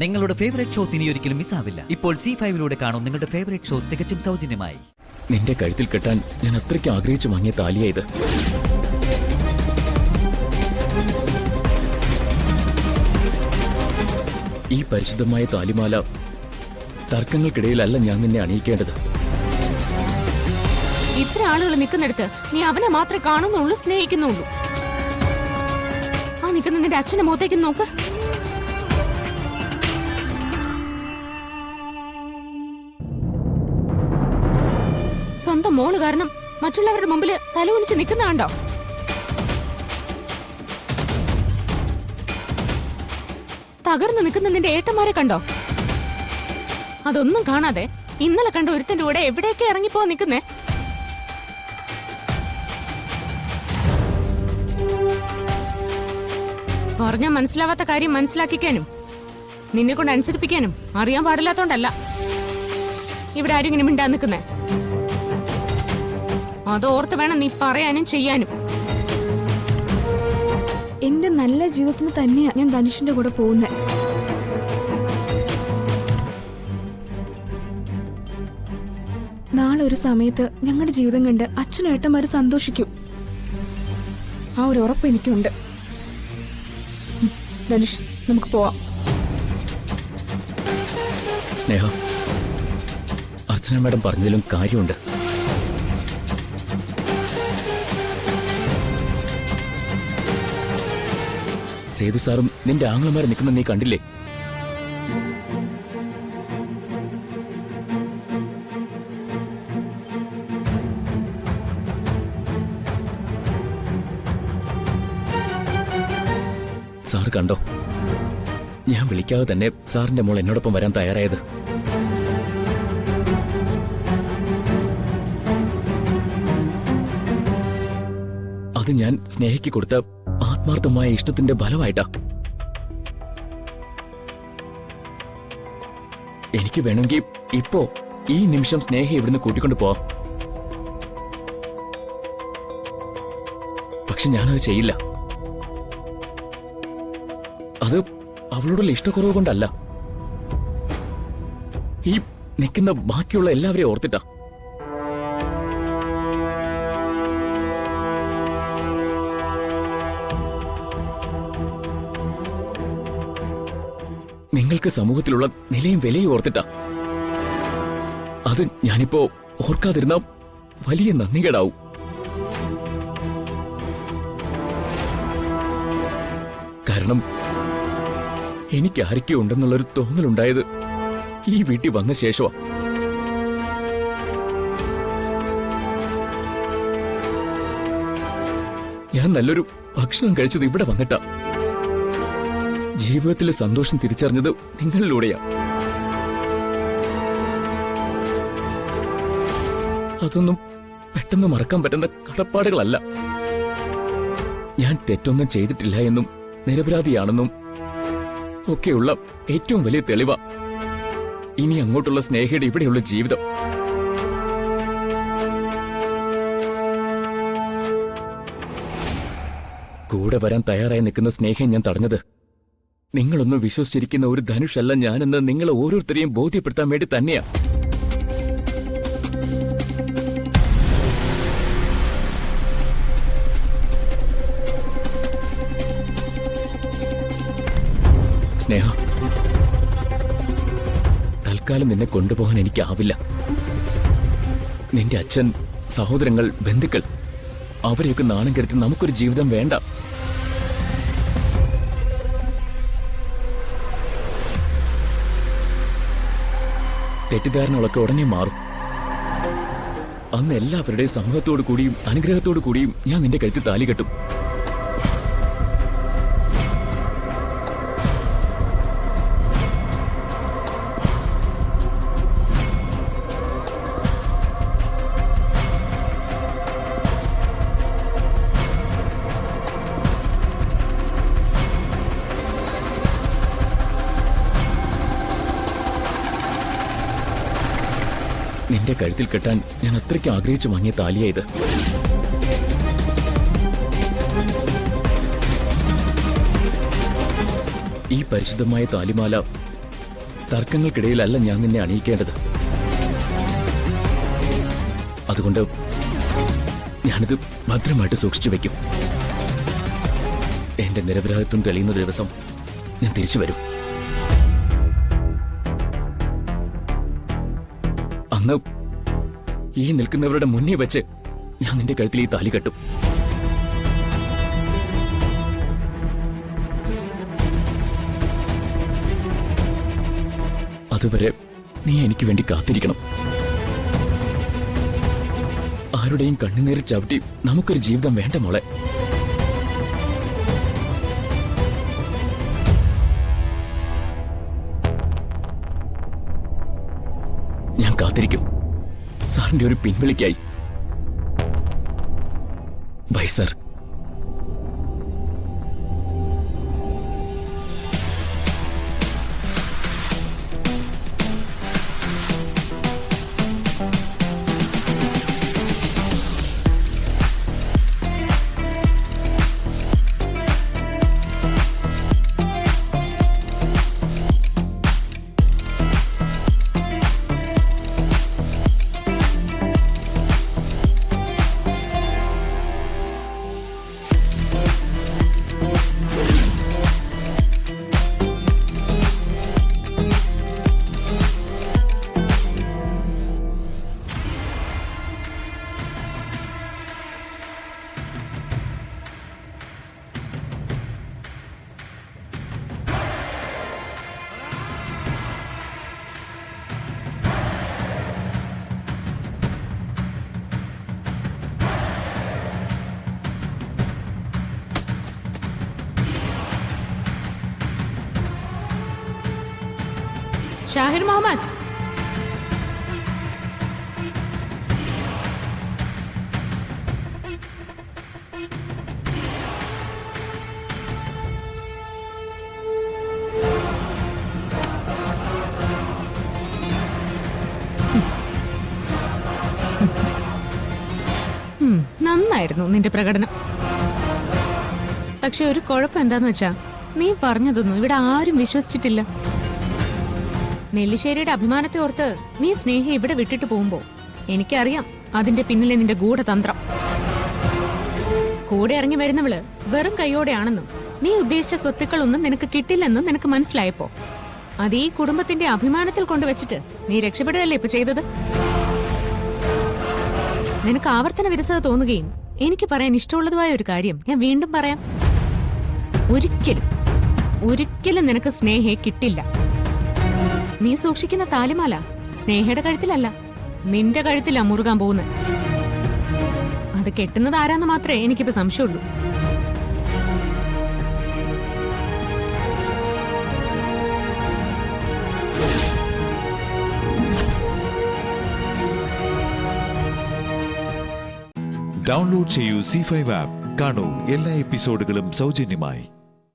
നിങ്ങളുടെ favourite shows ഇനി ഒരിക്കലും മിസ്സാവില്ല. ഇപ്പോൾ C5 കാണും നിങ്ങളുടെ ഫേവറേറ്റ് ഷോസ് തികച്ചും സൗജന്യമായി. നിന്റെ കഴുത്തിൽ കെട്ടാൻ ഞാൻ അത്രയ്ക്ക് ആഗ്രഹിച്ചു വാങ്ങിയ താലിയാ ഇത്. ഈ പരിശുദ്ധമായ താലിമാല തർക്കങ്ങൾക്കിടയിലല്ല ഞാൻ നിന്നെ അണിയിക്കേണ്ടത്. ഇത്ര ആളുകൾ നിൽക്കുന്നിടത്ത് നീ അവനെ മാത്രമേ കാണുന്നുള്ളൂ, സ്നേഹിക്കുന്നുള്ളൂ. ആ നിൽക്കുന്ന നിന്റെ അച്ഛന്റെ മുഖത്തേക്ക് നോക്ക്. സ്വന്തം മോള് കാരണം മറ്റുള്ളവരുടെ മുമ്പിൽ തലകുനിച്ച് നിൽക്കുന്ന കണ്ടോ? തകർന്നു നിൽക്കുന്ന നിന്റെ ഏട്ടന്മാരെ കണ്ടോ? അതൊന്നും കാണാതെ ഇന്നലെ കണ്ട ഒരുത്തന്റെ കൂടെ എവിടെയൊക്കെ ഇറങ്ങിപ്പോ നിൽക്കുന്നേ. പറഞ്ഞാൽ മനസ്സിലാവാത്ത കാര്യം മനസ്സിലാക്കിക്കാനും നിന്നെ കൊണ്ട് അനുസരിപ്പിക്കാനും അറിയാൻ പാടില്ലാത്തോണ്ടല്ല ഇവിടെ ആരും ഇങ്ങനെ മിണ്ടാ നിൽക്കുന്നേ. അതോർത്ത് വേണം നീ പറയാനും ചെയ്യാനും. എന്റെ നല്ല ജീവിതത്തിന് തന്നെയാ ഞാൻ ധനുഷിന്റെ കൂടെ പോകുന്നത്. നാളെ ഒരു സമയത്ത് ഞങ്ങളുടെ ജീവിതം കണ്ട് അച്ഛനും ഏട്ടന്മാര് സന്തോഷിക്കും. ആ ഒരു ഉറപ്പ് എനിക്കുണ്ട്. ധനുഷ്, നമുക്ക് പോവാം. സ്നേഹ, അർച്ചന മാഡം പറഞ്ഞതിലും കാര്യമുണ്ട്. സേതു സാറും നിന്റെ ആംഗ്ലമാരെ നിൽക്കുന്ന നീ കണ്ടില്ലേ? സാർ കണ്ടോ? ഞാൻ വിളിക്കാതെ തന്നെ സാറിന്റെ മോൾ എന്നോടൊപ്പം വരാൻ തയ്യാറായത്. അത് ഞാൻ സ്നേഹിക്ക് കൊടുത്ത ആത്മാർത്ഥമായ ഇഷ്ടത്തിന്റെ ഫലമായിട്ടാ. എനിക്ക് വേണമെങ്കിൽ ഇപ്പോ ഈ നിമിഷം സ്നേഹ ഇവിടുന്ന് കൂട്ടിക്കൊണ്ട് പോവാം. പക്ഷെ ഞാനത് ചെയ്യില്ല. അത് അവളോടുള്ള ഇഷ്ടക്കുറവ് കൊണ്ടല്ല, ഈ നിൽക്കുന്ന ബാക്കിയുള്ള എല്ലാവരെയും ഓർത്തിട്ടാ. നിങ്ങൾക്ക് സമൂഹത്തിലുള്ള നിലയും വിലയും ഓർത്തിട്ടാ. അത് ഞാനിപ്പോ ഓർക്കാതിരുന്ന വലിയ നന്ദികേടാവും. കാരണം എനിക്ക് ആരൊക്കെ ഉണ്ടെന്നുള്ളൊരു തോന്നലുണ്ടായത് ഈ വീട്ടിൽ വന്ന ശേഷമാ. ഞാൻ നല്ലൊരു ഭക്ഷണം കഴിച്ചത് ഇവിടെ വന്നിട്ടാ. ജീവിതത്തിലെ സന്തോഷം തിരിച്ചറിഞ്ഞത് നിങ്ങളിലൂടെയാ. അതൊന്നും പെട്ടെന്ന് മറക്കാൻ പറ്റുന്ന കടപ്പാടുകളല്ല. ഞാൻ തെറ്റൊന്നും ചെയ്തിട്ടില്ല എന്നും നിരപരാധിയാണെന്നും ഒക്കെയുള്ള ഏറ്റവും വലിയ തെളിവാ ഇനി അങ്ങോട്ടുള്ള സ്നേഹയുടെ ഇവിടെയുള്ള ജീവിതം. കൂടെ വരാൻ തയ്യാറായി നിൽക്കുന്ന സ്നേഹം ഞാൻ തടഞ്ഞത് നിങ്ങളൊന്നും വിശ്വസിച്ചിരിക്കുന്ന ഒരു ധനുഷല്ല ഞാനെന്ന് നിങ്ങൾ ഓരോരുത്തരെയും ബോധ്യപ്പെടുത്താൻ വേണ്ടി തന്നെയാ. സ്നേഹ, തൽക്കാലം നിന്നെ കൊണ്ടുപോകാൻ എനിക്കാവില്ല. നിന്റെ അച്ഛൻ, സഹോദരങ്ങൾ, ബന്ധുക്കൾ അവരെയൊക്കെ നാണം കെടുത്തി നമുക്കൊരു ജീവിതം വേണ്ട. തെറ്റിദ്ധാരണകളൊക്കെ ഉടനെ മാറും. അന്ന് എല്ലാവരുടെയും സമ്മതത്തോടു കൂടിയും അനുഗ്രഹത്തോടു കൂടിയും ഞാൻ നിന്റെ കഴുത്തിൽ താലി കെട്ടും. നിന്റെ കഴുത്തിൽ കെട്ടാൻ ഞാൻ അത്രയ്ക്ക് ആഗ്രഹിച്ചു വാങ്ങിയ താലിയാ ഇത്. ഈ പരിശുദ്ധമായ താലിമാല തർക്കങ്ങൾക്കിടയിലല്ല ഞാൻ നിന്നെ അണിയിക്കേണ്ടത്. അതുകൊണ്ട് ഞാനിത് ഭദ്രമായിട്ട് സൂക്ഷിച്ചു വെക്കും. എന്റെ നിരപരാധിത്വം തെളിയുന്ന ദിവസം ഞാൻ തിരിച്ചു വരും. അന്ന് ഈ നിൽക്കുന്നവരുടെ മുന്നിൽ വെച്ച് ഞാൻ നിന്റെ കഴുത്തിൽ ഈ താലി കെട്ടും. അതുവരെ നീ എനിക്ക് വേണ്ടി കാത്തിരിക്കണം. ആരുടെയും കണ്ണുനീരിൽ ചവിട്ടി നമുക്കൊരു ജീവിതം വേണ്ട മോളെ. ഞാൻ കാത്തിരിക്കും സാറിന്റെ ഒരു പിൻവിളിക്കായി. Bye sir. ഷാഹിർ മുഹമ്മദ്, നന്നായിരുന്നു നിന്റെ പ്രകടനം. പക്ഷെ ഒരു കുഴപ്പം എന്താന്ന് വെച്ചാ, നീ പറഞ്ഞതൊന്നും ഇവിടെ ആരും വിശ്വസിച്ചിട്ടില്ല. നെല്ലിശ്ശേരിയുടെ അഭിമാനത്തെ ഓർത്ത് നീ സ്നേഹ ഇവിടെ വിട്ടിട്ട് പോകുമ്പോ എനിക്കറിയാം അതിന്റെ പിന്നിലെ നിന്റെ ഗൂഢതന്ത്രം. കൂടെ ഇറങ്ങി വരുന്നവള് വെറും കൈയോടെയാണെന്നും നീ ഉദ്ദേശിച്ച സ്വത്തുക്കളൊന്നും നിനക്ക് കിട്ടില്ലെന്നും നിനക്ക് മനസ്സിലായപ്പോ അത് ഈ കുടുംബത്തിന്റെ അഭിമാനത്തിൽ കൊണ്ടുവച്ചിട്ട് നീ രക്ഷപ്പെടുകയല്ലേ ഇപ്പൊ ചെയ്തത്. നിനക്ക് ആവർത്തന വിരസത തോന്നുകയും എനിക്ക് പറയാൻ ഇഷ്ടമുള്ളതുമായ ഒരു കാര്യം ഞാൻ വീണ്ടും പറയാം. ഒരിക്കലും നിനക്ക് സ്നേഹയെ കിട്ടില്ല. നീ സൂക്ഷിക്കുന്ന താലിമാല സ്നേഹയുടെ കഴുത്തിലല്ല, നിന്റെ കഴുത്തിലാ മുറുകാൻ പോകുന്നത്. അത് കെട്ടുന്നത് ആരാന്ന് മാത്രമേ എനിക്കിപ്പോ സംശയമുള്ളൂ. ഡൗൺലോഡ് ചെയ്യൂ C5 ആപ്പ്. കാണൂ എല്ലാ എപ്പിസോഡുകളും സൗജന്യമായി.